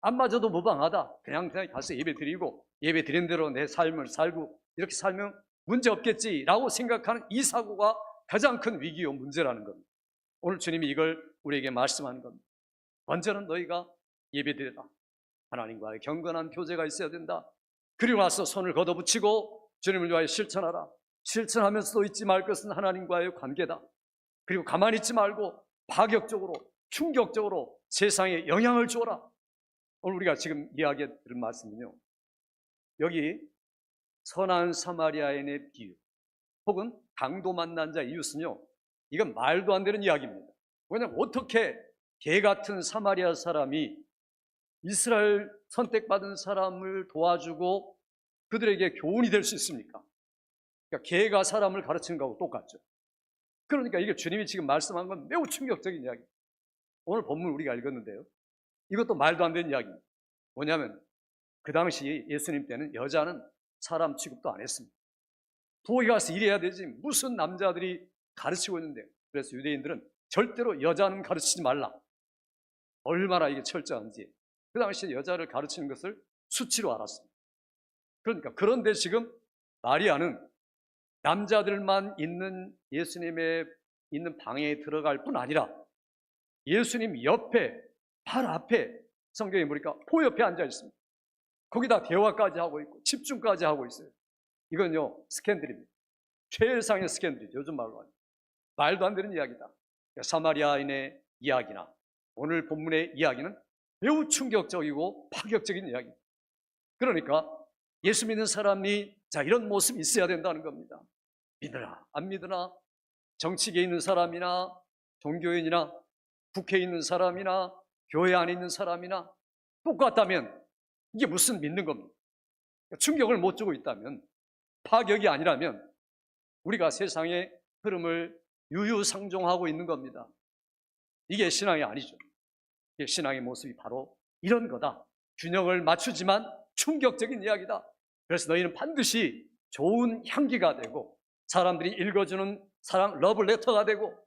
안 맞아도 무방하다. 그냥 가서 예배 드리고 예배 드린 대로 내 삶을 살고 이렇게 살면 문제 없겠지라고 생각하는 이 사고가 가장 큰 위기요 문제라는 겁니다. 오늘 주님이 이걸 우리에게 말씀하는 겁니다. 먼저는 너희가 예배드려라. 하나님과의 경건한 교제가 있어야 된다. 그리고 나서 손을 걷어붙이고 주님을 위하여 실천하라. 실천하면서도 잊지 말 것은 하나님과의 관계다. 그리고 가만히 있지 말고 파격적으로 충격적으로 세상에 영향을 주어라. 오늘 우리가 지금 이야기 들은 말씀은요, 여기 선한 사마리아인의 비유 혹은 강도 만난 자 이웃은요, 이건 말도 안 되는 이야기입니다. 왜냐하면 어떻게 개 같은 사마리아 사람이 이스라엘 선택받은 사람을 도와주고 그들에게 교훈이 될 수 있습니까? 그러니까 개가 사람을 가르치는 거하고 똑같죠. 그러니까 이게 주님이 지금 말씀한 건 매우 충격적인 이야기입니다. 오늘 본문 우리가 읽었는데요, 이것도 말도 안 되는 이야기입니다. 뭐냐면 그 당시 예수님 때는 여자는 사람 취급도 안 했습니다. 부엌에 가서 일해야 되지 무슨 남자들이 가르치고 있는데, 그래서 유대인들은 절대로 여자는 가르치지 말라. 얼마나 이게 철저한지 그 당시에 여자를 가르치는 것을 수치로 알았습니다. 그러니까 그런데 지금 마리아는 남자들만 있는 예수님의 있는 방에 들어갈 뿐 아니라 예수님 옆에 발 앞에 성경에 보니까 포 옆에 앉아 있습니다. 거기다 대화까지 하고 있고 집중까지 하고 있어요. 이건요 스캔들입니다. 최상의 스캔들이죠. 요즘 말로 하죠. 말도 안 되는 이야기다. 사마리아인의 이야기나 오늘 본문의 이야기는 매우 충격적이고 파격적인 이야기입니다. 그러니까 예수 믿는 사람이 이런 모습이 있어야 된다는 겁니다. 믿으나 안 믿으나, 정치계에 있는 사람이나 종교인이나 국회에 있는 사람이나 교회 안에 있는 사람이나 똑같다면 이게 무슨 믿는 겁니까? 충격을 못 주고 있다면, 파격이 아니라면 우리가 세상의 흐름을 유유상종하고 있는 겁니다. 이게 신앙이 아니죠. 이게 신앙의 모습이 바로 이런 거다. 균형을 맞추지만 충격적인 이야기다. 그래서 너희는 반드시 좋은 향기가 되고 사람들이 읽어주는 사랑 러브레터가 되고,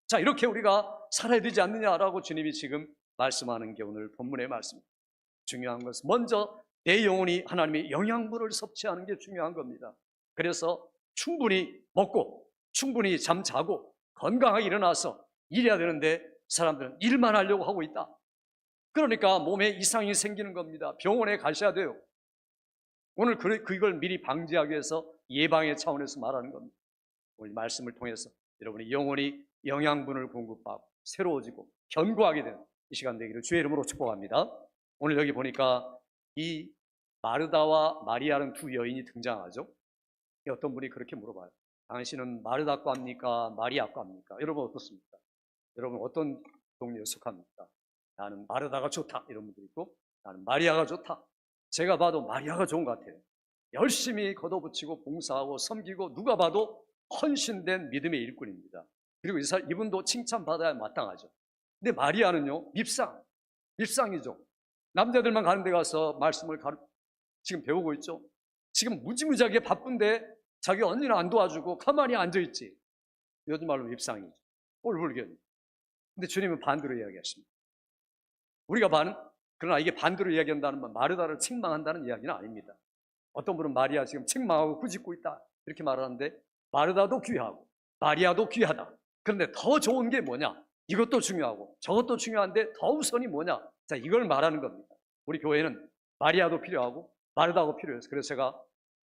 자 이렇게 우리가 살아야 되지 않느냐라고 주님이 지금 말씀하는 게 오늘 본문의 말씀입니다. 중요한 것은 먼저 내 영혼이 하나님의 영양분을 섭취하는 게 중요한 겁니다. 그래서 충분히 먹고 충분히 잠자고 건강하게 일어나서 일해야 되는데 사람들은 일만 하려고 하고 있다. 그러니까 몸에 이상이 생기는 겁니다. 병원에 가셔야 돼요. 오늘 그걸 미리 방지하기 위해서 예방의 차원에서 말하는 겁니다. 오늘 말씀을 통해서 여러분이 영혼이 영양분을 공급하고 새로워지고 견고하게 되는 이 시간 되기를 주의 이름으로 축복합니다. 오늘 여기 보니까 이 마르다와 마리아는 두 여인이 등장하죠. 어떤 분이 그렇게 물어봐요. 당신은 마르다과 합니까? 마리아과 합니까? 여러분 어떻습니까? 여러분 어떤 동료에 속합니까? 나는 마르다가 좋다 이런 분들이 있고, 나는 마리아가 좋다. 제가 봐도 마리아가 좋은 것 같아요. 열심히 걷어붙이고 봉사하고 섬기고 누가 봐도 헌신된 믿음의 일꾼입니다. 그리고 이분도 칭찬받아야 마땅하죠. 근데 마리아는요 밉상이죠. 남자들만 가는 데 가서 말씀을 지금 배우고 있죠. 지금 무지무지하게 바쁜데 자기 언니는 안 도와주고 가만히 앉아있지. 요즘 말로 밉상이죠. 꼴불견. 근데 주님은 반대로 이야기하십니다. 그러나 이게 반대로 이야기한다는 건 마르다를 책망한다는 이야기는 아닙니다. 어떤 분은 마리아 지금 책망하고 꾸짖고 있다 이렇게 말하는데, 마르다도 귀하고 마리아도 귀하다. 그런데 더 좋은 게 뭐냐? 이것도 중요하고 저것도 중요한데 더 우선이 뭐냐? 자, 이걸 말하는 겁니다. 우리 교회는 마리아도 필요하고 마르다도 필요해서 그래서 제가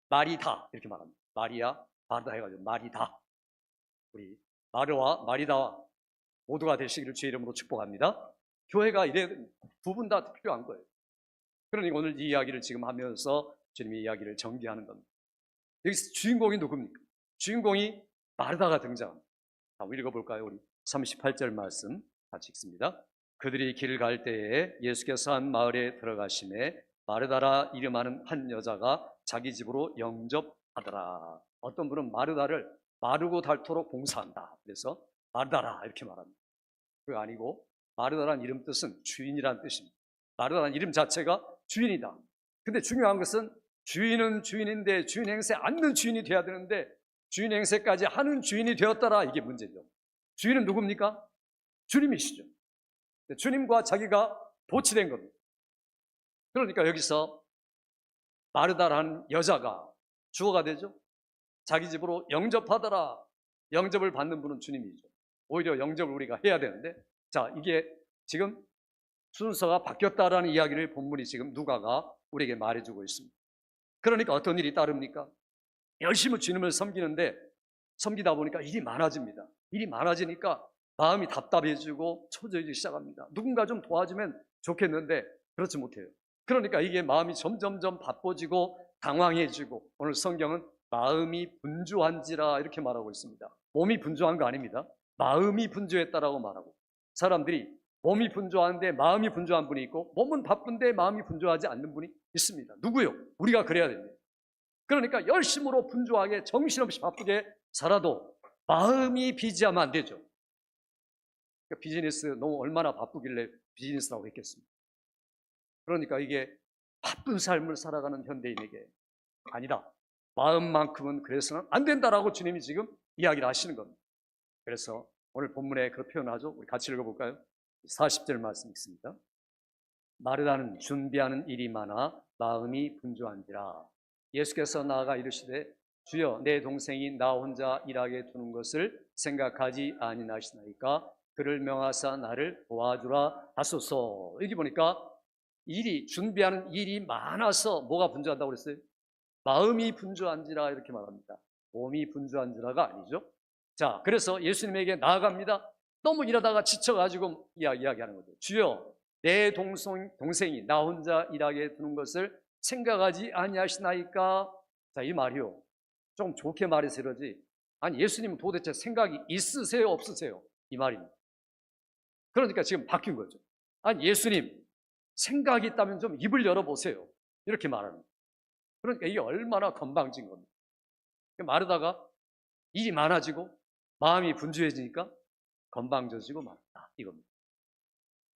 마리다 이렇게 말합니다. 마리아, 마르다 해가지고 마리다. 우리 마르와 마리다와 모두가 되시기를 주의 이름으로 축복합니다. 교회가 이래 두 분 다 필요한 거예요. 그러니 오늘 이 이야기를 지금 하면서 주님이 이야기를 전개하는 겁니다. 여기서 주인공이 누굽니까? 주인공이 마르다가 등장합니다. 한번 읽어볼까요? 우리 38절 말씀 같이 읽습니다. 그들이 길 갈 때에 예수께서 한 마을에 들어가시매 마르다라 이름하는 한 여자가 자기 집으로 영접하더라. 어떤 분은 마르다를 마르고 닳도록 봉사한다. 그래서 마르다라 이렇게 말합니다. 그거 아니고 마르다라는 이름 뜻은 주인이라는 뜻입니다. 마르다라는 이름 자체가 주인이다. 근데 중요한 것은 주인은 주인인데 주인 행세 않는 주인이 돼야 되는데 주인 행세까지 하는 주인이 되었더라. 이게 문제죠. 주인은 누굽니까? 주님이시죠. 주님과 자기가 도취된 겁니다. 그러니까 여기서 마르다라는 여자가 주어가 되죠. 자기 집으로 영접하더라. 영접을 받는 분은 주님이죠. 오히려 영접을 우리가 해야 되는데, 자, 이게 지금 순서가 바뀌었다라는 이야기를 본문이 지금 누가가 우리에게 말해주고 있습니다. 그러니까 어떤 일이 따릅니까? 열심히 주님을 섬기다 보니까 일이 많아집니다. 일이 많아지니까 마음이 답답해지고 초조해지기 시작합니다. 누군가 좀 도와주면 좋겠는데 그렇지 못해요. 그러니까 이게 마음이 점점점 바빠지고 당황해지고, 오늘 성경은 마음이 분주한지라 이렇게 말하고 있습니다. 몸이 분주한 거 아닙니다. 마음이 분주했다라고 말하고, 사람들이 몸이 분주한데 마음이 분주한 분이 있고, 몸은 바쁜데 마음이 분주하지 않는 분이 있습니다. 누구요? 우리가 그래야 됩니다. 그러니까 열심으로 분주하게 정신없이 바쁘게 살아도 마음이 비지하면 안 되죠. 그러니까 비즈니스 너무 얼마나 바쁘길래 비즈니스라고 했겠습니까? 그러니까 이게 바쁜 삶을 살아가는 현대인에게 아니다, 마음만큼은 그래서는 안 된다라고 주님이 지금 이야기를 하시는 겁니다. 그래서 오늘 본문에 그렇게 표현하죠. 우리 같이 읽어볼까요? 40절 말씀 있습니다. 마르다는 준비하는 일이 많아 마음이 분주한지라. 예수께서 나아가 이르시되 주여, 내 동생이 나 혼자 일하게 두는 것을 생각하지 아니하시나이까 그를 명하사 나를 도와주라 하소서. 여기 보니까 준비하는 일이 많아서 뭐가 분주하다고 그랬어요? 마음이 분주한지라 이렇게 말합니다. 몸이 분주한지라가 아니죠. 자, 그래서 예수님에게 나아갑니다. 너무 일하다가 지쳐가지고 이야기하는 거죠. 주여, 내 동생이 나 혼자 일하게 두는 것을 생각하지 아니하시나이까. 자, 이 말이요, 좀 좋게 말해서 이러지, 아니 예수님은 도대체 생각이 있으세요 없으세요? 이 말입니다. 그러니까 지금 바뀐 거죠. 아니 예수님, 생각이 있다면 좀 입을 열어보세요, 이렇게 말하는 거예요. 그러니까 이게 얼마나 건방진 겁니다. 마르다가 일이 많아지고 마음이 분주해지니까 건방져지고 말았다, 이겁니다.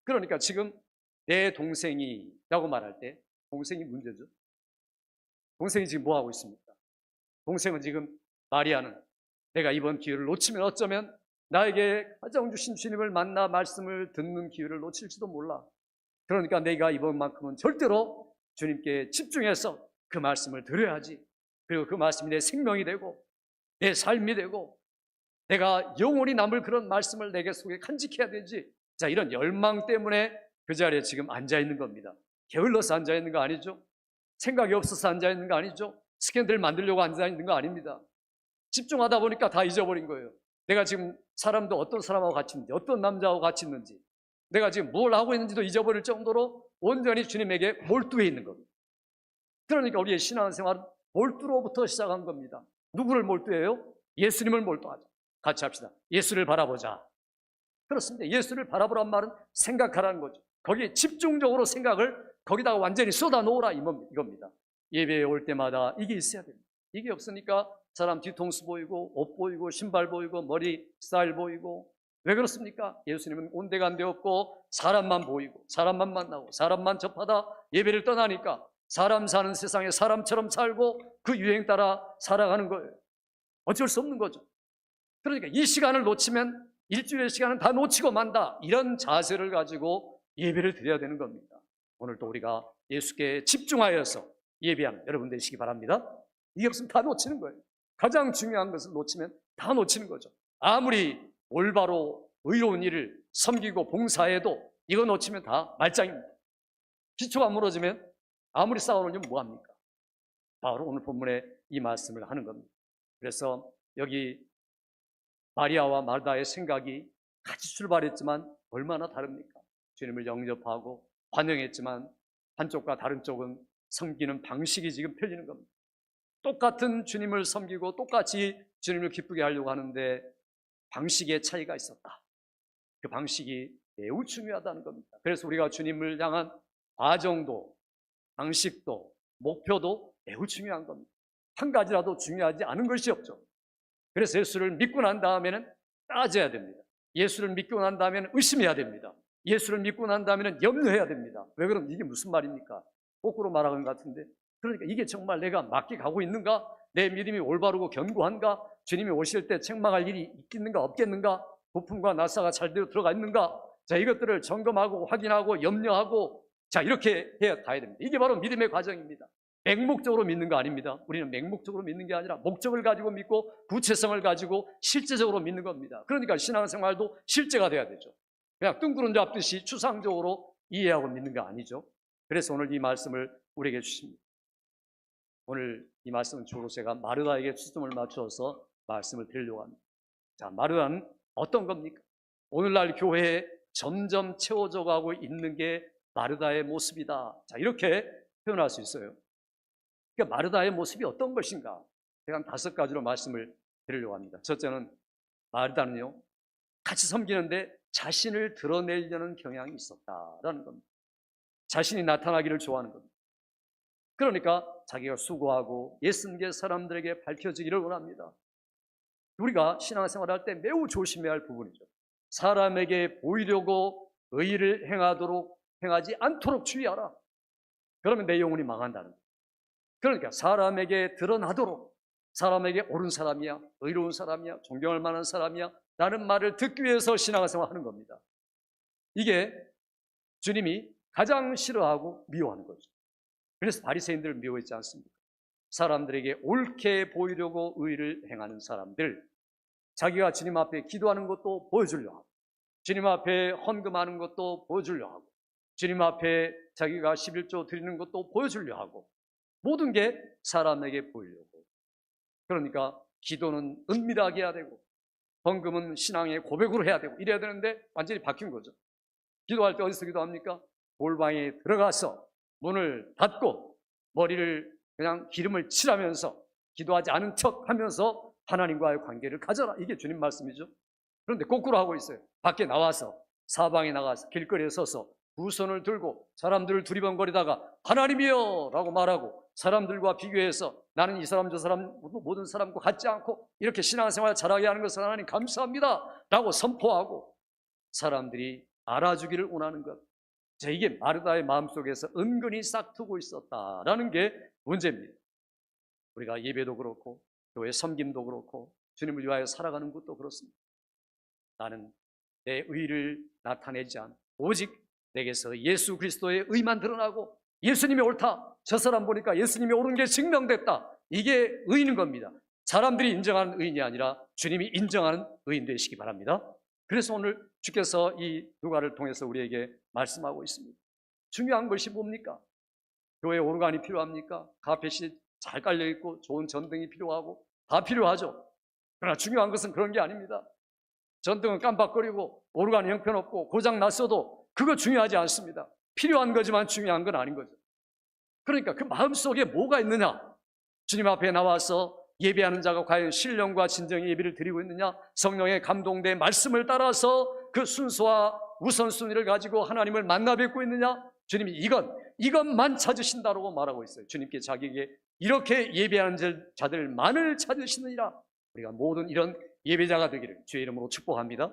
그러니까 지금 내 동생이라고 말할 때 동생이 문제죠. 동생이 지금 뭐 하고 있습니까? 동생은 지금, 마리아는 내가 이번 기회를 놓치면 어쩌면 나에게 가장 주신 주님을 만나 말씀을 듣는 기회를 놓칠지도 몰라. 그러니까 내가 이번만큼은 절대로 주님께 집중해서 그 말씀을 들어야지. 그리고 그 말씀이 내 생명이 되고 내 삶이 되고 내가 영원히 남을 그런 말씀을 내게 속에 간직해야 되지. 자, 이런 열망 때문에 그 자리에 지금 앉아있는 겁니다. 게을러서 앉아있는 거 아니죠. 생각이 없어서 앉아있는 거 아니죠. 스캔들 만들려고 앉아있는 거 아닙니다. 집중하다 보니까 다 잊어버린 거예요. 내가 지금 사람도 어떤 사람하고 같이 있는지, 어떤 남자하고 같이 있는지, 내가 지금 뭘 하고 있는지도 잊어버릴 정도로 온전히 주님에게 몰두해 있는 겁니다. 그러니까 우리의 신앙생활은 몰두로부터 시작한 겁니다. 누구를 몰두해요? 예수님을 몰두하자. 같이 합시다. 예수를 바라보자. 그렇습니다. 예수를 바라보란 말은 생각하라는 거죠. 거기에 집중적으로 생각을 거기다가 완전히 쏟아놓으라, 이겁니다. 예배에 올 때마다 이게 있어야 됩니다. 이게 없으니까 사람 뒤통수 보이고 옷 보이고 신발 보이고 머리 스타일 보이고. 왜 그렇습니까? 예수님은 온데간데 없고 사람만 보이고 사람만 만나고 사람만 접하다 예배를 떠나니까 사람 사는 세상에 사람처럼 살고 그 유행 따라 살아가는 거예요. 어쩔 수 없는 거죠. 그러니까 이 시간을 놓치면 일주일의 시간은 다 놓치고 만다, 이런 자세를 가지고 예배를 드려야 되는 겁니다. 오늘도 우리가 예수께 집중하여서 예배하는 여러분 되시기 바랍니다. 이게 없으면 다 놓치는 거예요. 가장 중요한 것을 놓치면 다 놓치는 거죠. 아무리 올바로 의로운 일을 섬기고 봉사해도 이거 놓치면 다 말짱입니다. 기초가 무너지면 아무리 쌓아놓으면 뭐합니까? 바로 오늘 본문에 이 말씀을 하는 겁니다. 그래서 여기 마리아와 마르다의 생각이 같이 출발했지만 얼마나 다릅니까? 주님을 영접하고 환영했지만 한쪽과 다른 쪽은 섬기는 방식이 지금 틀리는 겁니다. 똑같은 주님을 섬기고 똑같이 주님을 기쁘게 하려고 하는데 방식의 차이가 있었다. 그 방식이 매우 중요하다는 겁니다. 그래서 우리가 주님을 향한 과정도 방식도 목표도 매우 중요한 겁니다. 한 가지라도 중요하지 않은 것이 없죠. 그래서 예수를 믿고 난 다음에는 따져야 됩니다. 예수를 믿고 난 다음에는 의심해야 됩니다. 예수를 믿고 난 다음에는 염려해야 됩니다. 왜 그럼 이게 무슨 말입니까? 거꾸로 말하는 것 같은데. 그러니까 이게 정말 내가 맞게 가고 있는가? 내 믿음이 올바르고 견고한가? 주님이 오실 때 책망할 일이 있겠는가 없겠는가? 부품과 나사가 잘대로 들어가 있는가? 자, 이것들을 점검하고 확인하고 염려하고 자, 이렇게 해야 가야 됩니다. 이게 바로 믿음의 과정입니다. 맹목적으로 믿는 거 아닙니다. 우리는 맹목적으로 믿는 게 아니라 목적을 가지고 믿고 구체성을 가지고 실제적으로 믿는 겁니다. 그러니까 신앙생활도 실제가 돼야 되죠. 그냥 뜬구름 잡듯이 추상적으로 이해하고 믿는 거 아니죠. 그래서 오늘 이 말씀을 우리에게 주십니다. 오늘 이 말씀은 주로 제가 마르다에게 초점을 맞춰서 말씀을 드리려고 합니다. 자, 마르다는 어떤 겁니까? 오늘날 교회에 점점 채워져 가고 있는 게 마르다의 모습이다. 자, 이렇게 표현할 수 있어요. 그러니까 마르다의 모습이 어떤 것인가? 제가 한 5가지로 말씀을 드리려고 합니다. 첫째는 마르다는요, 같이 섬기는데 자신을 드러내려는 경향이 있었다라는 겁니다. 자신이 나타나기를 좋아하는 겁니다. 그러니까 자기가 수고하고 예수님께 사람들에게 밝혀지기를 원합니다. 우리가 신앙생활할 때 매우 조심해야 할 부분이죠. 사람에게 보이려고 의의를 행하지 않도록 주의하라. 그러면 내 영혼이 망한다는 거예요. 그러니까 사람에게 드러나도록, 사람에게 옳은 사람이야, 의로운 사람이야, 존경할 만한 사람이야 라는 말을 듣기 위해서 신앙생활 하는 겁니다. 이게 주님이 가장 싫어하고 미워하는 거죠. 그래서 바리새인들을 미워했지 않습니까? 사람들에게 옳게 보이려고 의를 행하는 사람들, 자기가 주님 앞에 기도하는 것도 보여주려고 하고, 주님 앞에 헌금하는 것도 보여주려고 하고, 주님 앞에 자기가 11조 드리는 것도 보여주려고 하고, 모든 게 사람에게 보이려고. 그러니까 기도는 은밀하게 해야 되고, 헌금은 신앙의 고백으로 해야 되고, 이래야 되는데 완전히 바뀐 거죠. 기도할 때 어디서 기도합니까? 골방에 들어가서 문을 닫고 머리를 그냥 기름을 칠하면서 기도하지 않은 척 하면서 하나님과의 관계를 가져라. 이게 주님 말씀이죠. 그런데 거꾸로 하고 있어요. 밖에 나와서, 사방에 나가서 길거리에 서서 두 손을 들고 사람들을 두리번거리다가 하나님이여 라고 말하고, 사람들과 비교해서 나는 이 사람 저 사람 모든 사람과 같지 않고 이렇게 신앙생활 잘하게 하는 것을 하나님 감사합니다 라고 선포하고 사람들이 알아주기를 원하는 것. 자, 이게 마르다의 마음속에서 은근히 싹트고 있었다라는 게 문제입니다. 우리가 예배도 그렇고 교회 섬김도 그렇고 주님을 위하여 살아가는 것도 그렇습니다. 나는 내 의를 나타내지 않고 오직 내게서 예수 그리스도의 의만 드러나고, 예수님이 옳다, 저 사람 보니까 예수님이 옳은 게 증명됐다, 이게 의인인 겁니다. 사람들이 인정하는 의인이 아니라 주님이 인정하는 의인 되시기 바랍니다. 그래서 오늘 주께서 이 누가를 통해서 우리에게 말씀하고 있습니다. 중요한 것이 뭡니까? 교회 오르간이 필요합니까? 카펫이 잘 깔려있고 좋은 전등이 필요하고 다 필요하죠. 그러나 중요한 것은 그런 게 아닙니다. 전등은 깜빡거리고 오르간이 형편없고 고장 났어도 그거 중요하지 않습니다. 필요한 거지만 중요한 건 아닌 거죠. 그러니까 그 마음속에 뭐가 있느냐, 주님 앞에 나와서 예배하는 자가 과연 신령과 진정의 예배를 드리고 있느냐, 성령의 감동된 말씀을 따라서 그 순서와 우선순위를 가지고 하나님을 만나 뵙고 있느냐, 주님이 이것만 찾으신다라고 말하고 있어요. 주님께 자기에게 이렇게 예배하는 자들만을 찾으시느니라. 우리가 모든 이런 예배자가 되기를 주의 이름으로 축복합니다.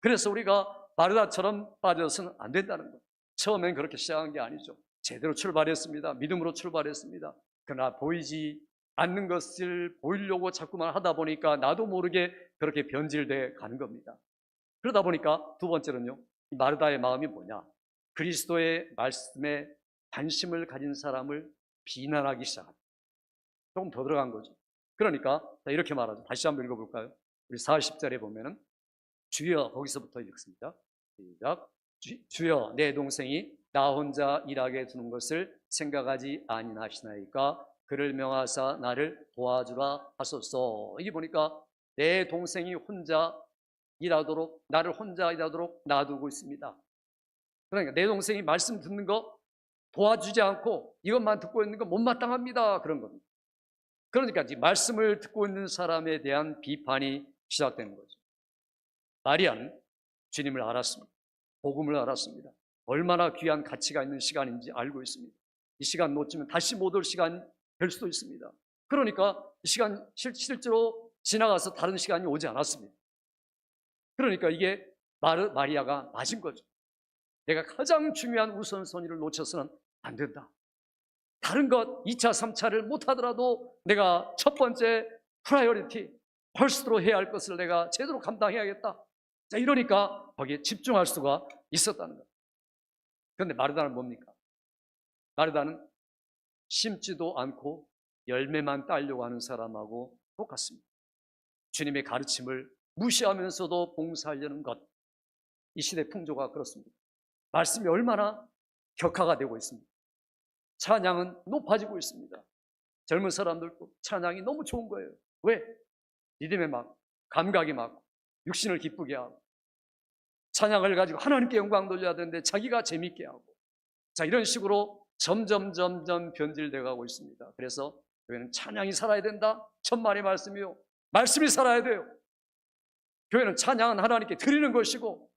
그래서 우리가 마르다처럼 빠져서는 안 된다는 것. 처음엔 그렇게 시작한 게 아니죠. 제대로 출발했습니다. 믿음으로 출발했습니다. 그러나 보이지 않는 것을 보이려고 자꾸만 하다 보니까 나도 모르게 그렇게 변질돼 가는 겁니다. 그러다 보니까 두 번째는요, 이 마르다의 마음이 뭐냐, 그리스도의 말씀에 관심을 가진 사람을 비난하기 시작합니다. 조금 더 들어간 거죠. 그러니까 이렇게 말하죠. 다시 한번 읽어볼까요? 우리 40절에 보면은 주여, 거기서부터 읽습니다. 시작. 주여, 내 동생이 나 혼자 일하게 두는 것을 생각하지 아니하시나이까 그를 명하사 나를 도와주라 하소서. 이게 보니까 내 동생이 혼자 일하도록, 나를 혼자 일하도록 놔두고 있습니다. 그러니까 내 동생이 말씀 듣는 거 도와주지 않고 이것만 듣고 있는 거 못마땅합니다, 그런 겁니다. 그러니까 이 말씀을 듣고 있는 사람에 대한 비판이 시작되는 거죠. 마리아는 주님을 알았습니다. 복음을 알았습니다. 얼마나 귀한 가치가 있는 시간인지 알고 있습니다. 이 시간 놓치면 다시 못 올 시간이 될 수도 있습니다. 그러니까 이 시간 실제로 지나가서 다른 시간이 오지 않았습니다. 그러니까 이게 마리아가 맞은 거죠. 내가 가장 중요한 우선순위를 놓쳐서는 안 된다. 다른 것 2차, 3차를 못하더라도 내가 첫 번째 프라이어리티, 펄스트로 해야 할 것을 내가 제대로 감당해야겠다. 자, 이러니까 거기에 집중할 수가 있었다는 것. 그런데 마르다는 뭡니까? 마르다는 심지도 않고 열매만 따려고 하는 사람하고 똑같습니다. 주님의 가르침을 무시하면서도 봉사하려는 것, 이 시대 풍조가 그렇습니다. 말씀이 얼마나 격화가 되고 있습니다. 찬양은 높아지고 있습니다. 젊은 사람들도 찬양이 너무 좋은 거예요. 왜? 리듬에 막 감각이 막 육신을 기쁘게 하고, 찬양을 가지고 하나님께 영광 돌려야 되는데 자기가 재밌게 하고, 자, 이런 식으로 점점 변질되어 가고 있습니다. 그래서 교회는 찬양이 살아야 된다. 천만의 말씀이요, 말씀이 살아야 돼요. 교회는 찬양은 하나님께 드리는 것이고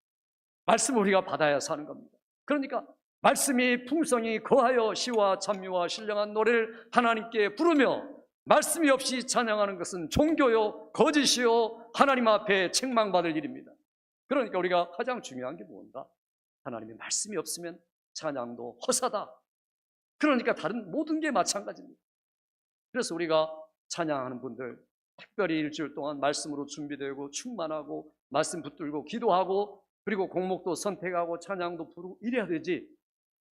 말씀을 우리가 받아야 사는 겁니다. 그러니까 말씀이 풍성히 거하여 시와 찬미와 신령한 노래를 하나님께 부르며, 말씀이 없이 찬양하는 것은 종교요 거짓이요 하나님 앞에 책망받을 일입니다. 그러니까 우리가 가장 중요한 게 뭔가? 하나님의 말씀이 없으면 찬양도 허사다. 그러니까 다른 모든 게 마찬가지입니다. 그래서 우리가 찬양하는 분들, 특별히 일주일 동안 말씀으로 준비되고 충만하고 말씀 붙들고 기도하고 그리고 곡목도 선택하고 찬양도 부르고 이래야 되지,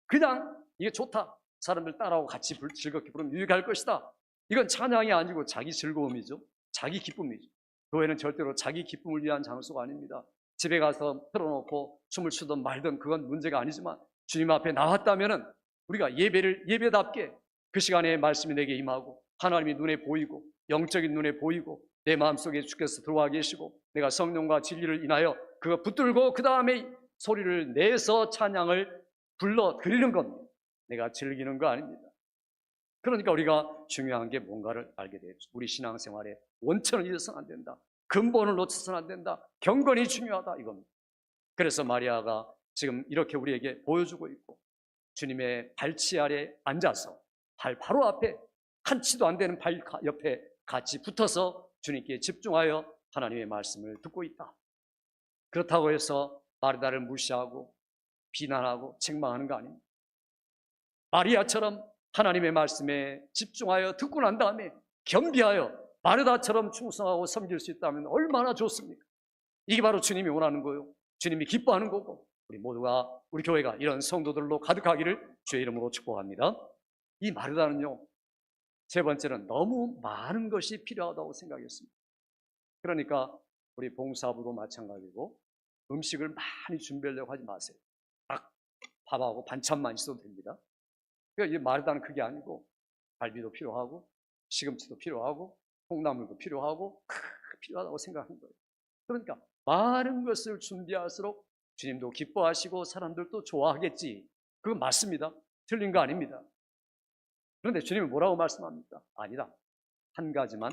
그냥 이게 좋다, 사람들 따라하고 같이 즐겁게 부르면 유익할 것이다, 이건 찬양이 아니고 자기 즐거움이죠. 자기 기쁨이죠. 교회는 절대로 자기 기쁨을 위한 장소가 아닙니다. 집에 가서 틀어놓고 춤을 추든 말든 그건 문제가 아니지만, 주님 앞에 나왔다면 우리가 예배답게 그 시간에 말씀이 내게 임하고 하나님이 눈에 보이고 영적인 눈에 보이고 내 마음속에 주께서 들어와 계시고 내가 성령과 진리를 인하여 그거 붙들고 그 다음에 소리를 내서 찬양을 불러 드리는 겁니다. 내가 즐기는 거 아닙니다. 그러니까 우리가 중요한 게 뭔가를 알게 되죠. 우리 신앙생활에 원천을 잃어서는 안 된다, 근본을 놓쳐서는 안 된다, 경건이 중요하다, 이겁니다. 그래서 마리아가 지금 이렇게 우리에게 보여주고 있고, 주님의 발치 아래 앉아서 발 바로 앞에, 한 치도 안 되는 발 옆에 같이 붙어서 주님께 집중하여 하나님의 말씀을 듣고 있다. 그렇다고 해서 마르다를 무시하고 비난하고 책망하는 거 아닙니다. 마리아처럼 하나님의 말씀에 집중하여 듣고 난 다음에 겸비하여 마르다처럼 충성하고 섬길 수 있다면 얼마나 좋습니까? 이게 바로 주님이 원하는 거예요. 주님이 기뻐하는 거고, 우리 모두가, 우리 교회가 이런 성도들로 가득하기를 주의 이름으로 축복합니다. 이 마르다는요, 세 번째는 너무 많은 것이 필요하다고 생각했습니다. 그러니까 우리 봉사부도 마찬가지고 음식을 많이 준비하려고 하지 마세요. 딱 밥하고 반찬만 있어도 됩니다. 그러니까 이 마르다는 그게 아니고 갈비도 필요하고 시금치도 필요하고 콩나물도 필요하고 필요하다고 생각하는 거예요. 그러니까 많은 것을 준비할수록 주님도 기뻐하시고 사람들도 좋아하겠지. 그건 맞습니다. 틀린 거 아닙니다. 그런데 주님은 뭐라고 말씀합니까? 아니다, 한 가지만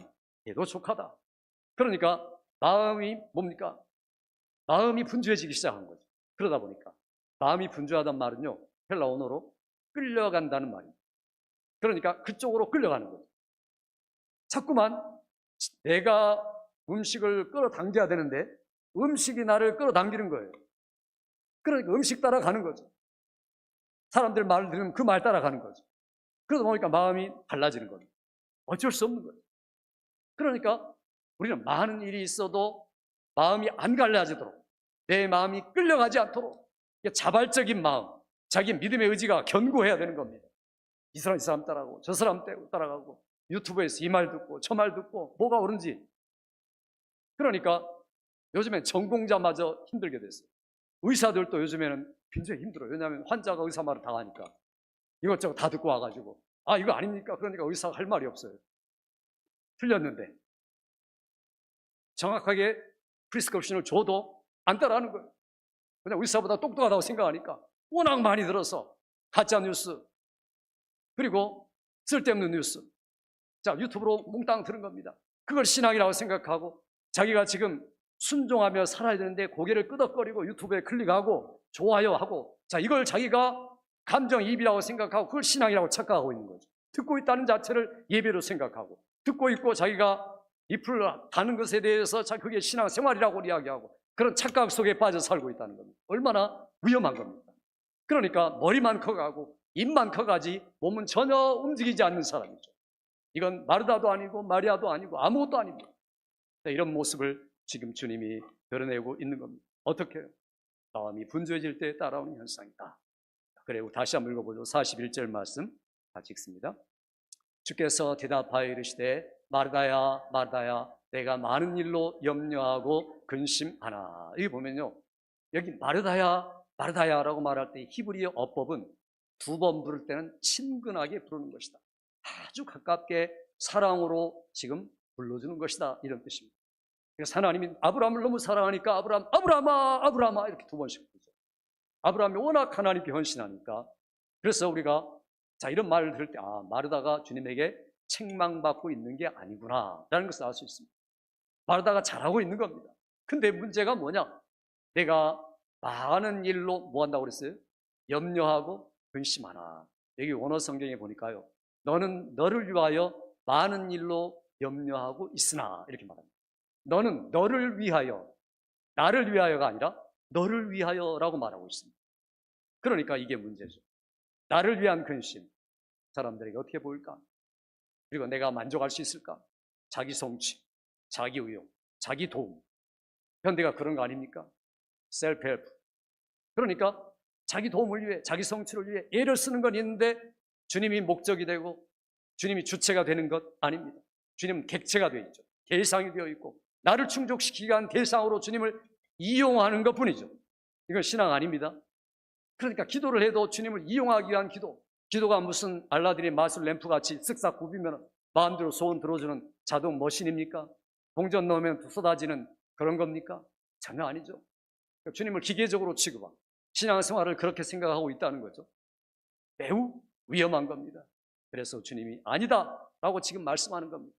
해도 족하다. 그러니까 마음이 뭡니까? 마음이 분주해지기 시작한 거죠. 그러다 보니까 마음이 분주하단 말은요, 헬라 언어로 끌려간다는 말입니다. 그러니까 그쪽으로 끌려가는 거죠. 자꾸만 내가 음식을 끌어당겨야 되는데 음식이 나를 끌어당기는 거예요. 그러니까 음식 따라가는 거죠. 사람들 말을 들으면 그 말 따라가는 거죠. 그러다 보니까 마음이 달라지는 겁니다. 어쩔 수 없는 거예요. 그러니까 우리는 많은 일이 있어도 마음이 안 갈라지도록, 내 마음이 끌려가지 않도록 자발적인 마음, 자기 믿음의 의지가 견고해야 되는 겁니다. 이 사람 따라가고 저 사람 따라가고 유튜브에서 이 말 듣고 저 말 듣고 뭐가 옳은지. 그러니까 요즘엔 전공자마저 힘들게 됐어요. 의사들도 요즘에는 굉장히 힘들어요. 왜냐하면 환자가 의사 말을 다 하니까 이것저것 다 듣고 와가지고 아 이거 아닙니까? 그러니까 의사가 할 말이 없어요. 틀렸는데 정확하게 프리스크립션을 줘도 안 따라하는 거예요. 그냥 의사보다 똑똑하다고 생각하니까 워낙 많이 들어서 가짜 뉴스 그리고 쓸데없는 뉴스, 자 유튜브로 몽땅 들은 겁니다. 그걸 신앙이라고 생각하고 자기가 지금 순종하며 살아야 되는데 고개를 끄덕거리고 유튜브에 클릭하고 좋아요 하고, 자 이걸 자기가 감정이입이라고 생각하고 그걸 신앙이라고 착각하고 있는 거죠. 듣고 있다는 자체를 예배로 생각하고 듣고 있고 자기가 잎을 다는 것에 대해서 자 그게 신앙생활이라고 이야기하고 그런 착각 속에 빠져 살고 있다는 겁니다. 얼마나 위험한 겁니까? 그러니까 머리만 커가고 입만 커가지 몸은 전혀 움직이지 않는 사람이죠. 이건 마르다도 아니고 마리아도 아니고 아무것도 아닙니다. 이런 모습을 지금 주님이 드러내고 있는 겁니다. 어떻게 해요? 마음이 분주해질 때 따라오는 현상이다. 그래, 다시 한번 읽어보죠. 41절 말씀 같이 읽습니다. 주께서 대답하여 이르시되 마르다야 마르다야 내가 많은 일로 염려하고 근심하나. 여기 보면요, 여기 마르다야 마르다야라고 말할 때 히브리어 어법은 두 번 부를 때는 친근하게 부르는 것이다. 아주 가깝게 사랑으로 지금 불러주는 것이다, 이런 뜻입니다. 그래서 하나님이 아브라함을 너무 사랑하니까 아브라함아 아브라함아 이렇게 두 번씩 부르죠. 아브라함이 워낙 하나님께 헌신하니까. 그래서 우리가 이런 말을 들을 때 마르다가 주님에게 책망받고 있는 게 아니구나 라는 것을 알 수 있습니다. 마르다가 잘하고 있는 겁니다. 근데 문제가 뭐냐? 내가 많은 일로 뭐 한다고 그랬어요? 염려하고 근심하나. 여기 원어 성경에 보니까요, 너는 너를 위하여 많은 일로 염려하고 있으나 이렇게 말합니다. 너는 너를 위하여, 나를 위하여가 아니라 너를 위하여라고 말하고 있습니다. 그러니까 이게 문제죠. 나를 위한 근심, 사람들에게 어떻게 보일까? 그리고 내가 만족할 수 있을까? 자기 성취, 자기 의욕, 자기 도움. 현대가 그런 거 아닙니까? 셀프 헬프. 그러니까 자기 도움을 위해, 자기 성취를 위해 애를 쓰는 건 있는데 주님이 목적이 되고 주님이 주체가 되는 것 아닙니다. 주님은 객체가 되어 있죠. 대상이 되어 있고 나를 충족시키기 위한 대상으로 주님을 이용하는 것뿐이죠. 이건 신앙 아닙니다. 그러니까 기도를 해도 주님을 이용하기 위한 기도가 무슨 알라딘의 마술 램프같이 쓱싹 굽이면 마음대로 소원 들어주는 자동 머신입니까? 동전 넣으면 쏟아지는 그런 겁니까? 전혀 아니죠. 주님을 기계적으로 취급하고 신앙생활을 그렇게 생각하고 있다는 거죠. 매우 위험한 겁니다. 그래서 주님이 아니다 라고 지금 말씀하는 겁니다.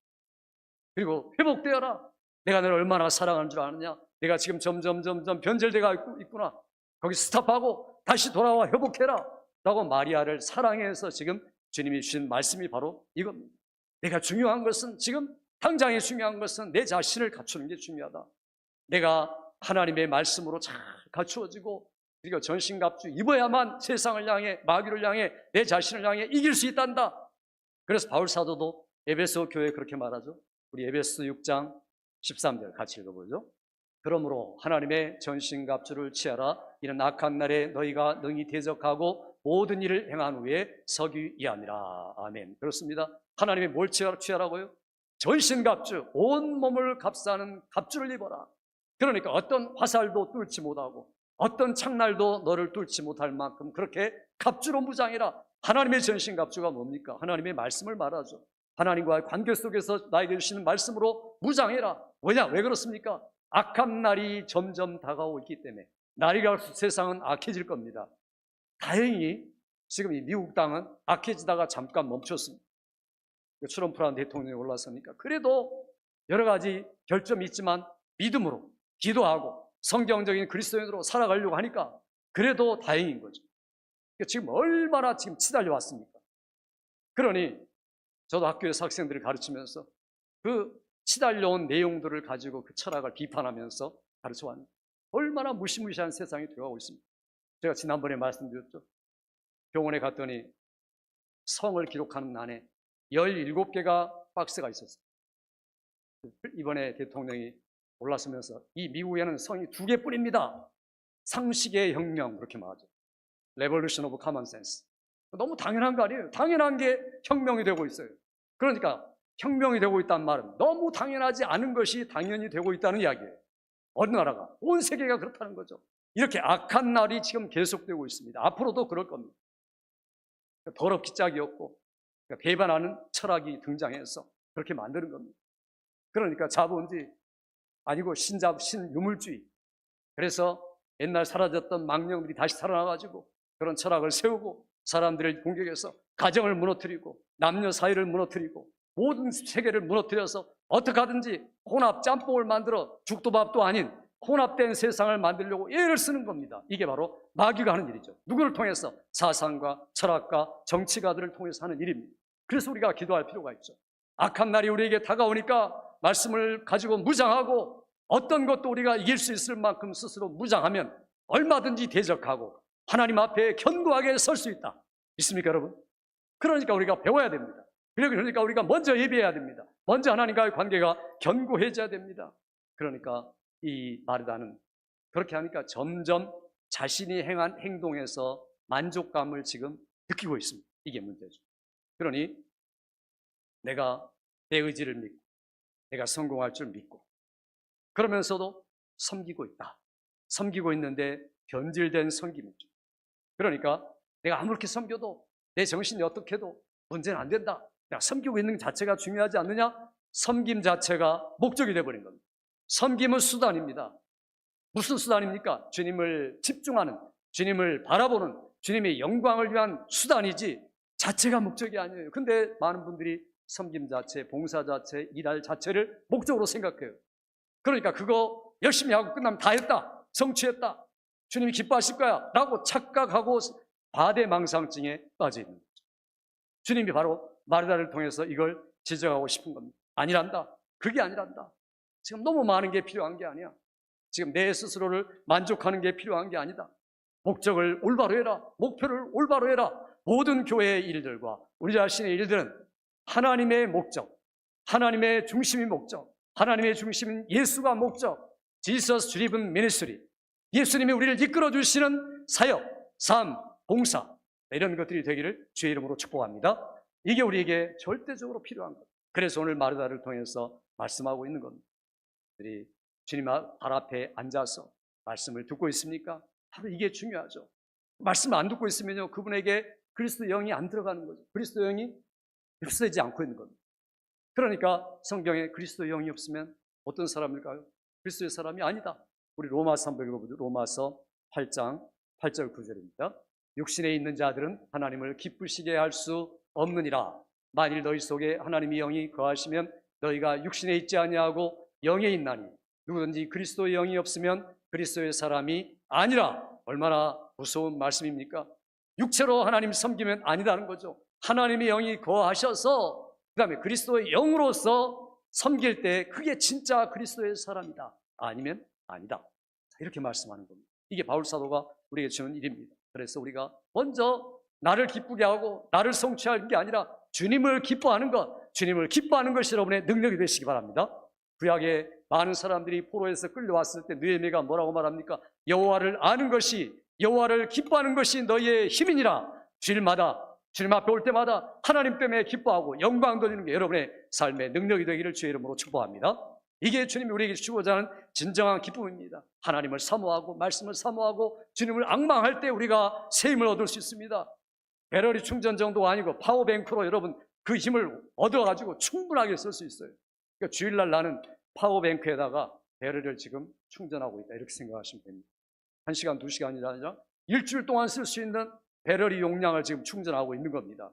그리고 회복되어라. 내가 너를 얼마나 사랑하는 줄 아느냐. 내가 지금 점점 변절되어 있구나. 거기 스탑하고 다시 돌아와 회복해라 라고 마리아를 사랑해서 지금 주님이 주신 말씀이 바로 이겁니다. 내가 중요한 것은, 지금 당장에 중요한 것은 내 자신을 갖추는 게 중요하다. 내가 하나님의 말씀으로 잘 갖추어지고 그리고 전신갑주 입어야만 세상을 향해, 마귀를 향해, 내 자신을 향해 이길 수 있단다. 그래서 바울 사도도 에베소 교회에 그렇게 말하죠. 우리 에베소 6장 13절 같이 읽어보죠. 그러므로 하나님의 전신갑주를 취하라. 이는 악한 날에 너희가 능히 대적하고 모든 일을 행한 후에 서기 위함이라. 아멘. 그렇습니다. 하나님의 뭘 취하라고요? 전신갑주, 온 몸을 값싸는 갑주를 입어라. 그러니까 어떤 화살도 뚫지 못하고 어떤 창날도 너를 뚫지 못할 만큼 그렇게 갑주로 무장해라. 하나님의 전신갑주가 뭡니까? 하나님의 말씀을 말하죠. 하나님과의 관계 속에서 나에게 주시는 말씀으로 무장해라. 왜냐? 왜 그렇습니까? 악한 날이 점점 다가오고 있기 때문에 날이 갈수록 세상은 악해질 겁니다. 다행히 지금 이 미국 땅은 악해지다가 잠깐 멈췄습니다. 트럼프라는 대통령이 올라서니까 그래도 여러 가지 결점이 있지만 믿음으로 기도하고 성경적인 그리스도인으로 살아가려고 하니까 그래도 다행인 거죠. 지금 얼마나 지금 치달려 왔습니까? 그러니 저도 학교에서 학생들을 가르치면서 그 치달려온 내용들을 가지고 그 철학을 비판하면서 가르쳐 왔는데 얼마나 무시무시한 세상이 되어가고 있습니다. 제가 지난번에 말씀드렸죠. 병원에 갔더니 성을 기록하는 안에 17개가 박스가 있었어요. 이번에 대통령이 올라서면서 이 미국에는 성이 2개뿐입니다. 상식의 혁명, 그렇게 말하죠. Revolution of Common Sense. 너무 당연한 거 아니에요? 당연한 게 혁명이 되고 있어요. 그러니까 혁명이 되고 있다는 말은 너무 당연하지 않은 것이 당연히 되고 있다는 이야기예요. 어느 나라가, 온 세계가 그렇다는 거죠. 이렇게 악한 날이 지금 계속되고 있습니다. 앞으로도 그럴 겁니다. 더럽기 짝이었고 배반하는 철학이 등장해서 그렇게 만드는 겁니다. 그러니까 자본주의 아니고 신유물주의. 그래서 옛날 사라졌던 망령들이 다시 살아나가지고 그런 철학을 세우고 사람들을 공격해서 가정을 무너뜨리고 남녀 사이를 무너뜨리고 모든 세계를 무너뜨려서 어떻게 하든지 혼합 짬뽕을 만들어 죽도 밥도 아닌 혼합된 세상을 만들려고 애를 쓰는 겁니다. 이게 바로 마귀가 하는 일이죠. 누구를 통해서? 사상가, 철학가, 정치가들을 통해서 하는 일입니다. 그래서 우리가 기도할 필요가 있죠. 악한 날이 우리에게 다가오니까 말씀을 가지고 무장하고 어떤 것도 우리가 이길 수 있을 만큼 스스로 무장하면 얼마든지 대적하고 하나님 앞에 견고하게 설 수 있다. 있습니까, 여러분? 그러니까 우리가 배워야 됩니다. 그러니까 우리가 먼저 예배해야 됩니다. 먼저 하나님과의 관계가 견고해져야 됩니다. 그러니까 이 마르다는 그렇게 하니까 점점 자신이 행한 행동에서 만족감을 지금 느끼고 있습니다. 이게 문제죠. 그러니 내가 내 의지를 믿고 내가 성공할 줄 믿고 그러면서도 섬기고 있다. 섬기고 있는데 변질된 섬김이죠. 그러니까 내가 아무렇게 섬겨도 내 정신이 어떻게 해도 문제는 안 된다. 내가 섬기고 있는 자체가 중요하지 않느냐? 섬김 자체가 목적이 되어버린 겁니다. 섬김은 수단입니다. 무슨 수단입니까? 주님을 집중하는, 주님을 바라보는, 주님의 영광을 위한 수단이지 자체가 목적이 아니에요. 근데 많은 분들이 섬김 자체, 봉사 자체, 일할 자체를 목적으로 생각해요. 그러니까 그거 열심히 하고 끝나면 다 했다, 성취했다, 주님이 기뻐하실 거야 라고 착각하고 과대망상증에 빠져 있는 거죠. 주님이 바로 마르다를 통해서 이걸 지적하고 싶은 겁니다. 아니란다. 그게 아니란다. 지금 너무 많은 게 필요한 게 아니야. 지금 내 스스로를 만족하는 게 필요한 게 아니다. 목적을 올바로 해라. 목표를 올바로 해라. 모든 교회의 일들과 우리 자신의 일들은 하나님의 목적, 하나님의 중심이 목적, 하나님의 중심은 예수가 목적, Jesus driven ministry, 예수님이 우리를 이끌어 주시는 사역, 삶, 봉사, 이런 것들이 되기를 주의 이름으로 축복합니다. 이게 우리에게 절대적으로 필요한 것. 그래서 오늘 마르다를 통해서 말씀하고 있는 겁니다. 우리 주님 발 앞에 앉아서 말씀을 듣고 있습니까? 바로 이게 중요하죠. 말씀을 안 듣고 있으면요, 그분에게 그리스도 영이 안 들어가는 거죠. 그리스도 영이 흡수되지 않고 있는 겁니다. 그러니까 성경에 그리스도 영이 없으면 어떤 사람일까요? 그리스도의 사람이 아니다. 우리 로마서 한번 읽어보죠. 로마서 8장 8절 9절입니다. 육신에 있는 자들은 하나님을 기쁘시게 할 수 없느니라. 만일 너희 속에 하나님의 영이 거하시면 너희가 육신에 있지 아니하고 영에 있나니 누구든지 그리스도의 영이 없으면 그리스도의 사람이 아니라. 얼마나 무서운 말씀입니까? 육체로 하나님 섬기면 아니다는 거죠. 하나님의 영이 거하셔서 그 다음에 그리스도의 영으로서 섬길 때 그게 진짜 그리스도의 사람이다. 아니면 아니다. 이렇게 말씀하는 겁니다. 이게 바울 사도가 우리에게 주는 일입니다. 그래서 우리가 먼저 나를 기쁘게 하고 나를 성취하는 게 아니라 주님을 기뻐하는 것, 주님을 기뻐하는 것이 여러분의 능력이 되시기 바랍니다. 구약에 많은 사람들이 포로에서 끌려왔을 때 느헤미야가 뭐라고 말합니까? 여호와를 아는 것이, 여호와를 기뻐하는 것이 너희의 힘이니라. 주일마다, 주님 앞에 올 때마다 하나님 때문에 기뻐하고 영광 돌리는 게 여러분의 삶의 능력이 되기를 주의 이름으로 축복합니다. 이게 주님이 우리에게 주고자 하는 진정한 기쁨입니다. 하나님을 사모하고 말씀을 사모하고 주님을 앙망할 때 우리가 새 힘을 얻을 수 있습니다. 배터리 충전 정도가 아니고 파워뱅크로 여러분 그 힘을 얻어가지고 충분하게 쓸 수 있어요. 그러니까 주일날 나는 파워뱅크에다가 배터리를 지금 충전하고 있다, 이렇게 생각하시면 됩니다. 1시간, 2시간이 아니라 일주일 동안 쓸 수 있는 배터리 용량을 지금 충전하고 있는 겁니다.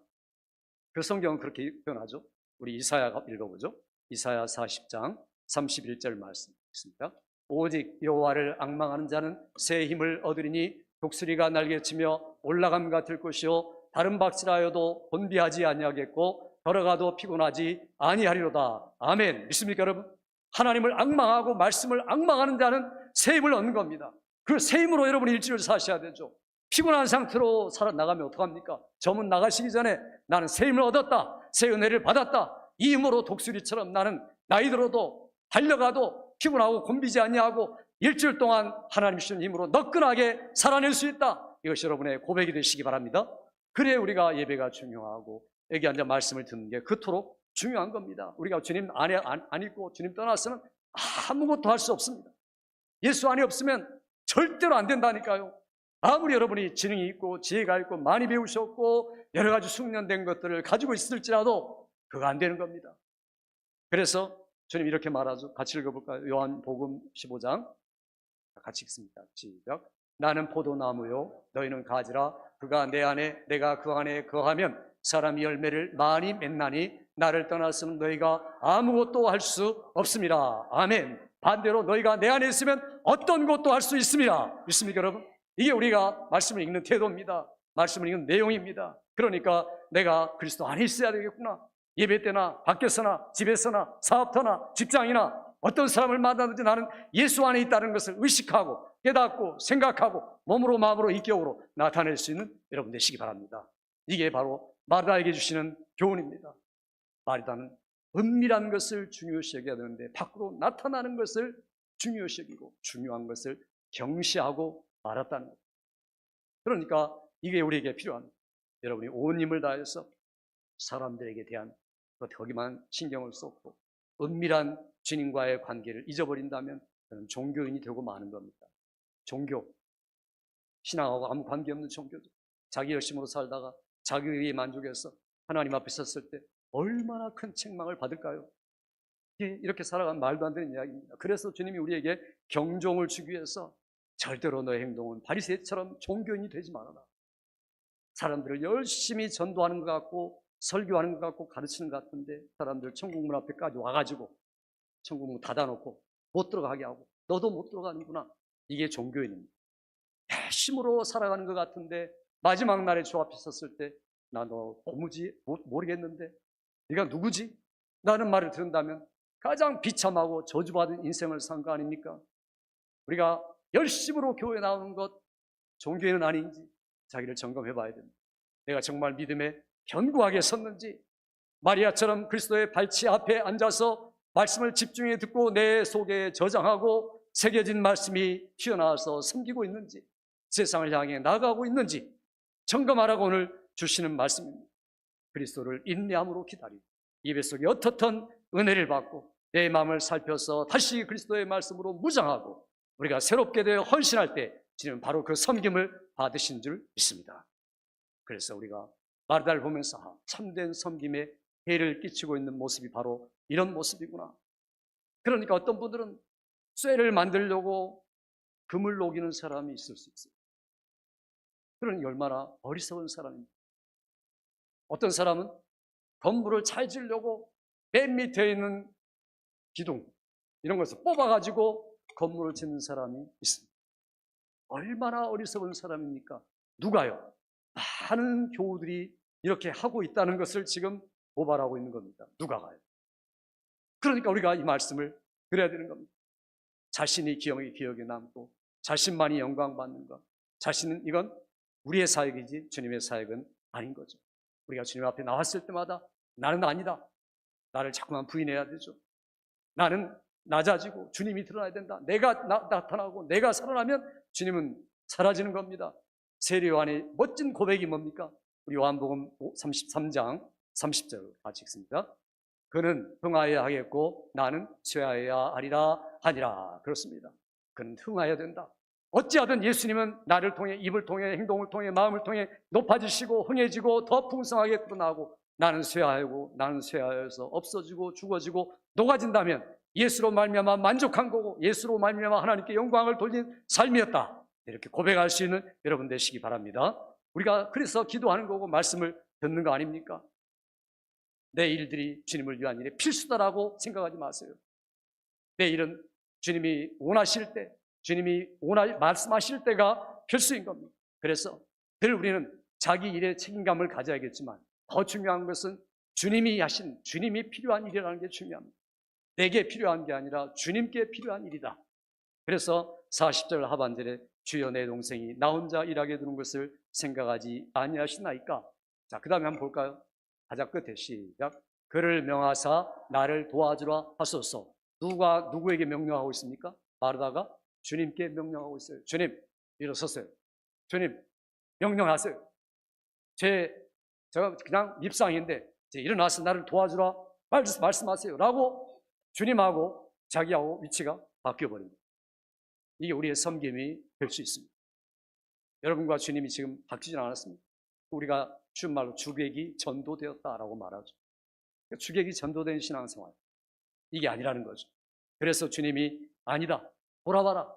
그 성경은 그렇게 표현하죠. 우리 이사야 읽어보죠. 이사야 40장 31절 말씀 있습니다. 오직 여호와를 앙망하는 자는 새 힘을 얻으리니 독수리가 날개치며 올라감 같을 것이요 다른 박질하여도 곤비하지 아니하겠고 걸어가도 피곤하지 아니하리로다. 아멘. 믿습니까 여러분? 하나님을 앙망하고 말씀을 앙망하는 자는 새 힘을 얻는 겁니다. 그 새 힘으로 여러분이 일주일을 사셔야 되죠. 피곤한 상태로 살아나가면 어떡합니까? 저문 나가시기 전에 나는 새 힘을 얻었다, 새 은혜를 받았다, 이 힘으로 독수리처럼 나는 나이 들어도 달려가도 피곤하고 곤비지 아니하고 일주일 동안 하나님 주신 힘으로 너끈하게 살아낼 수 있다. 이것이 여러분의 고백이 되시기 바랍니다. 그래 우리가 예배가 중요하고 여기 앉아 말씀을 듣는 게 그토록 중요한 겁니다. 우리가 주님 안에 안 있고 주님 떠나서는 아무것도 할 수 없습니다. 예수 안에 없으면 절대로 안 된다니까요. 아무리 여러분이 지능이 있고 지혜가 있고 많이 배우셨고 여러 가지 숙련된 것들을 가지고 있을지라도 그거 안 되는 겁니다. 그래서 주님 이렇게 말하죠. 같이 읽어볼까요? 요한복음 15장 같이 읽습니다. 시작. 나는 포도나무요 너희는 가지라. 그가 내 안에 내가 그 안에 거하면 사람이 열매를 많이 맺나니 나를 떠나서는 너희가 아무것도 할 수 없습니다. 아멘. 반대로 너희가 내 안에 있으면 어떤 것도 할 수 있습니다. 믿습니까 여러분? 이게 우리가 말씀을 읽는 태도입니다. 말씀을 읽는 내용입니다. 그러니까 내가 그리스도 안에 있어야 되겠구나. 예배 때나 밖에서나 집에서나 사업터나 직장이나 어떤 사람을 만나든지 나는 예수 안에 있다는 것을 의식하고 깨닫고 생각하고 몸으로 마음으로 인격으로 나타낼 수 있는 여러분 되시기 바랍니다. 이게 바로 마르다에게 주시는 교훈입니다. 마르다는 은밀한 것을 중요시 여겨야 되는데 밖으로 나타나는 것을 중요시 여기고 중요한 것을 경시하고 말았다는 것. 그러니까 이게 우리에게 필요합니다. 여러분이 온 힘을 다해서 사람들에게 대한 거기만 신경을 쏟고 은밀한 주님과의 관계를 잊어버린다면 저는 종교인이 되고 마는 겁니다. 종교, 신앙하고 아무 관계없는 종교죠. 자기 열심으로 살다가 자기 의에 만족해서 하나님 앞에 섰을 때 얼마나 큰 책망을 받을까요? 이렇게 살아가면 말도 안 되는 이야기입니다. 그래서 주님이 우리에게 경종을 주기 위해서 절대로 너의 행동은 바리새인처럼 종교인이 되지 말아라. 사람들을 열심히 전도하는 것 같고 설교하는 것 같고 가르치는 것 같은데 사람들 천국문 앞에까지 와가지고 천국문 닫아놓고 못 들어가게 하고 너도 못 들어가는구나. 이게 종교인입니다. 열심으로 살아가는 것 같은데 마지막 날에 주 앞에 섰을 때 나 너 뭐지? 모르겠는데 네가 누구지? 라는 말을 들은다면 가장 비참하고 저주받은 인생을 산 거 아닙니까? 우리가 열심으로 교회 나오는 것 종교인은 아닌지 자기를 점검해 봐야 됩니다. 내가 정말 믿음에 견고하게 섰는지 마리아처럼 그리스도의 발치 앞에 앉아서 말씀을 집중해 듣고 내 속에 저장하고 새겨진 말씀이 튀어나와서 섬기고 있는지 세상을 향해 나아가고 있는지 점검하라고 오늘 주시는 말씀입니다. 그리스도를 인내함으로 기다리고 예배 속에 어떻든 은혜를 받고 내 마음을 살펴서 다시 그리스도의 말씀으로 무장하고 우리가 새롭게 되어 헌신할 때 주님은 바로 그 섬김을 받으신 줄 믿습니다. 그래서 우리가 마르다를 보면서 참된 섬김에 해를 끼치고 있는 모습이 바로 이런 모습이구나. 그러니까 어떤 분들은 쇠를 만들려고 금을 녹이는 사람이 있을 수 있어요. 그러니 얼마나 어리석은 사람입니다. 어떤 사람은 건물을 잘 지으려고 맨 밑에 있는 기둥 이런 것을 뽑아가지고 건물을 짓는 사람이 있습니다. 얼마나 어리석은 사람입니까? 누가요? 많은 교우들이 이렇게 하고 있다는 것을 지금 고발하고 있는 겁니다. 누가가요? 그러니까 우리가 이 말씀을 들어야 되는 겁니다. 자신이 기억에 남고 자신만이 영광받는 것, 자신은 이건 우리의 사역이지 주님의 사역은 아닌 거죠. 우리가 주님 앞에 나왔을 때마다 나는 아니다. 나를 자꾸만 부인해야 되죠. 나는 낮아지고 주님이 드러나야 된다. 내가 나타나고 내가 살아나면 주님은 사라지는 겁니다. 세례 요한의 멋진 고백이 뭡니까? 우리 요한복음 33장 30절 같이 읽습니다. 그는 흥하여야 하겠고 나는 쇠하여야 하리라 하니라. 그렇습니다. 그는 흥하여야 된다. 어찌하든 예수님은 나를 통해 입을 통해 행동을 통해 마음을 통해 높아지시고 흥해지고 더 풍성하게 드러나고 나는 쇠하여서 없어지고 죽어지고 녹아진다면 예수로 말미암아 만족한 거고 예수로 말미암아 하나님께 영광을 돌린 삶이었다. 이렇게 고백할 수 있는 여러분 되시기 바랍니다. 우리가 그래서 기도하는 거고 말씀을 듣는 거 아닙니까? 내 일들이 주님을 위한 일에 필수다라고 생각하지 마세요. 내 일은 주님이 원하실 때 주님이 말씀하실 때가 필수인 겁니다. 그래서 늘 우리는 자기 일에 책임감을 가져야겠지만 더 중요한 것은 주님이 하신 주님이 필요한 일이라는 게 중요합니다. 내게 필요한 게 아니라 주님께 필요한 일이다. 그래서 40절 하반절에 주여 내 동생이 나 혼자 일하게 두는 것을 생각하지 아니하시나이까. 자, 그 다음에 한번 볼까요? 가장 끝에 시작. 그를 명하사 나를 도와주라 하소서. 누구에게 명령하고 있습니까? 마르다가 주님께 명령하고 있어요. 주님 일어서세요. 주님 명령하세요. 제가 그냥 밉상인데 일어나서 나를 도와주라 말씀하세요 라고 주님하고 자기하고 위치가 바뀌어버립니다. 이게 우리의 섬김이 될 수 있습니다. 여러분과 주님이 지금 바뀌지 않았습니다. 우리가 쉬운 말로 주객이 전도되었다라고 말하죠. 주객이 전도된 신앙생활, 이게 아니라는 거죠. 그래서 주님이 아니다, 돌아와라.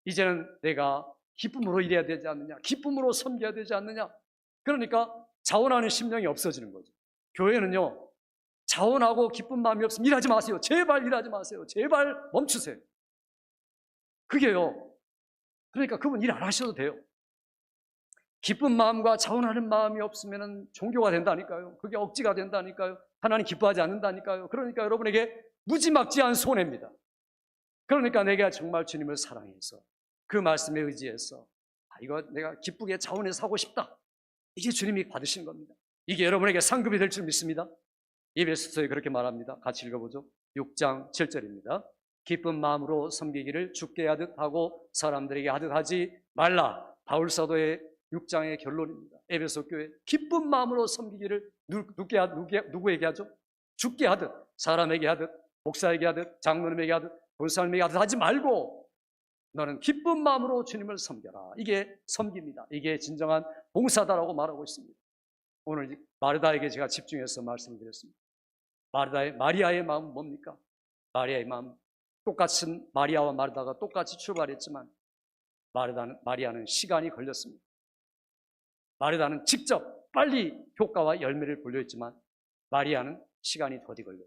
이제는 내가 기쁨으로 일해야 되지 않느냐, 기쁨으로 섬겨야 되지 않느냐. 그러니까 자원하는 심령이 없어지는 거죠. 교회는요, 자원하고 기쁜 마음이 없으면 일하지 마세요. 제발 일하지 마세요. 제발 멈추세요. 그게요, 그러니까 그분 일 안 하셔도 돼요. 기쁜 마음과 자원하는 마음이 없으면 종교가 된다니까요. 그게 억지가 된다니까요. 하나님 기뻐하지 않는다니까요. 그러니까 여러분에게 무지막지한 손해입니다. 그러니까 내가 정말 주님을 사랑해서 그 말씀에 의지해서 이거 내가 기쁘게 자원해서 하고 싶다. 이게 주님이 받으신 겁니다. 이게 여러분에게 상급이 될 줄 믿습니다. 에베소서에 그렇게 말합니다. 같이 읽어보죠. 6장 7절입니다. 기쁜 마음으로 섬기기를 주께 하듯 하고 사람들에게 하듯 하지 말라. 바울 사도의 6장의 결론입니다. 에베소 교회 기쁜 마음으로 섬기기를 누구에게 하죠? 죽게 하듯, 사람에게 하듯, 목사에게 하듯, 장로님에게 하듯, 권사님에게 하듯 하지 말고 너는 기쁜 마음으로 주님을 섬겨라. 이게 섬깁니다. 이게 진정한 봉사다라고 말하고 있습니다. 오늘 마르다에게 제가 집중해서 말씀을 드렸습니다. 마리아의 마음은 뭡니까? 마리아의 마음, 똑같은 마리아와 마르다가 똑같이 출발했지만 마리아는 시간이 걸렸습니다. 마르다는 직접 빨리 효과와 열매를 불려했지만 마리아는 시간이 더디 걸려요.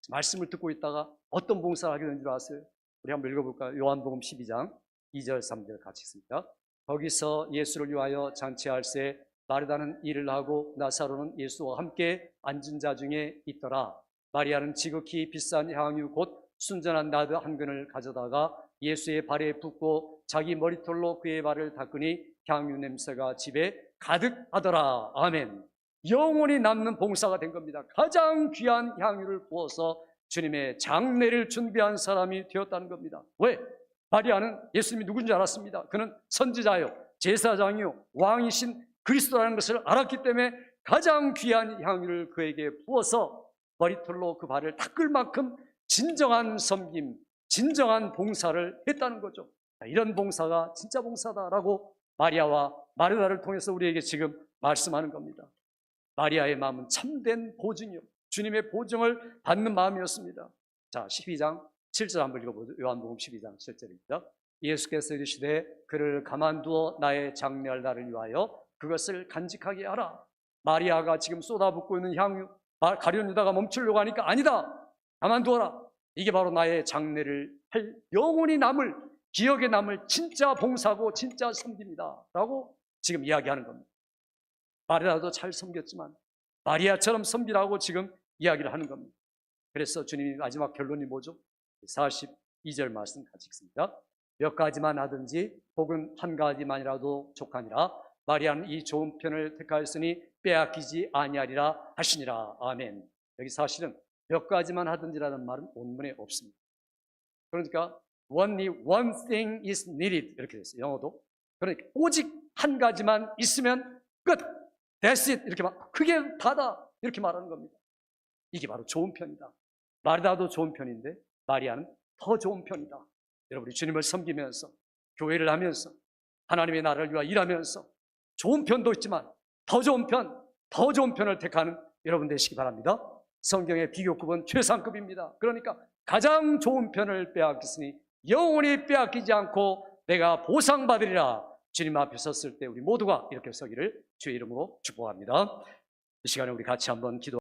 말씀을 듣고 있다가 어떤 봉사를 하게 된 줄 아세요? 우리 한번 읽어볼까요? 요한복음 12장 2절 3절 같이 읽습니다. 거기서 예수를 위하여 잔치할새 마르다는 일을 하고 나사로는 예수와 함께 앉은 자 중에 있더라. 마리아는 지극히 비싼 향유 곧 순전한 나드 한 근을 가져다가 예수의 발에 붓고 자기 머리털로 그의 발을 닦으니 향유 냄새가 집에 가득하더라. 아멘. 영원히 남는 봉사가 된 겁니다. 가장 귀한 향유를 부어서 주님의 장례를 준비한 사람이 되었다는 겁니다. 왜? 마리아는 예수님이 누군지 알았습니다. 그는 선지자요, 제사장이요, 왕이신 그리스도라는 것을 알았기 때문에 가장 귀한 향유를 그에게 부어서 머리털로 그 발을 닦을 만큼 진정한 섬김, 진정한 봉사를 했다는 거죠. 이런 봉사가 진짜 봉사다라고 마리아와 마르다를 통해서 우리에게 지금 말씀하는 겁니다. 마리아의 마음은 참된 보증이요, 주님의 보증을 받는 마음이었습니다. 자, 12장 7절 한번 읽어보죠. 요한복음 12장 7절입니다. 예수께서 이르시되 그를 가만두어 나의 장례할 날을 위하여 그것을 간직하게 하라. 마리아가 지금 쏟아붓고 있는 향유, 가룟 유다가 멈추려고 하니까 아니다, 가만두어라. 이게 바로 나의 장례를 할 영원히 남을, 기억에 남을 진짜 봉사고 진짜 섬깁니다 라고 지금 이야기하는 겁니다. 마리아도 잘 섬겼지만 마리아처럼 섬기라고 지금 이야기를 하는 겁니다. 그래서 주님이 마지막 결론이 뭐죠? 42절 말씀 같이 읽습니다. 몇 가지만 하든지 혹은 한 가지만이라도 족하니라. 마리아는 이 좋은 편을 택하였으니 빼앗기지 아니하리라 하시니라. 아멘. 여기 사실은 몇 가지만 하든지라는 말은 원문에 없습니다. 그러니까 only one thing is needed 이렇게 됐어요. 영어도. 그러니까 오직 한 가지만 있으면 끝. That's it. 이렇게 크게 다다 이렇게 말하는 겁니다. 이게 바로 좋은 편이다. 마리아도 좋은 편인데 마리아는 더 좋은 편이다. 여러분이 주님을 섬기면서 교회를 하면서 하나님의 나라를 위하여 일하면서 좋은 편도 있지만 더 좋은 편을 택하는 여러분 되시기 바랍니다. 성경의 비교급은 최상급입니다. 그러니까 가장 좋은 편을 빼앗겼으니 영원히 빼앗기지 않고 내가 보상받으리라. 주님 앞에 섰을 때 우리 모두가 이렇게 서기를 주의 이름으로 축복합니다. 이 시간에 우리 같이 한번 기도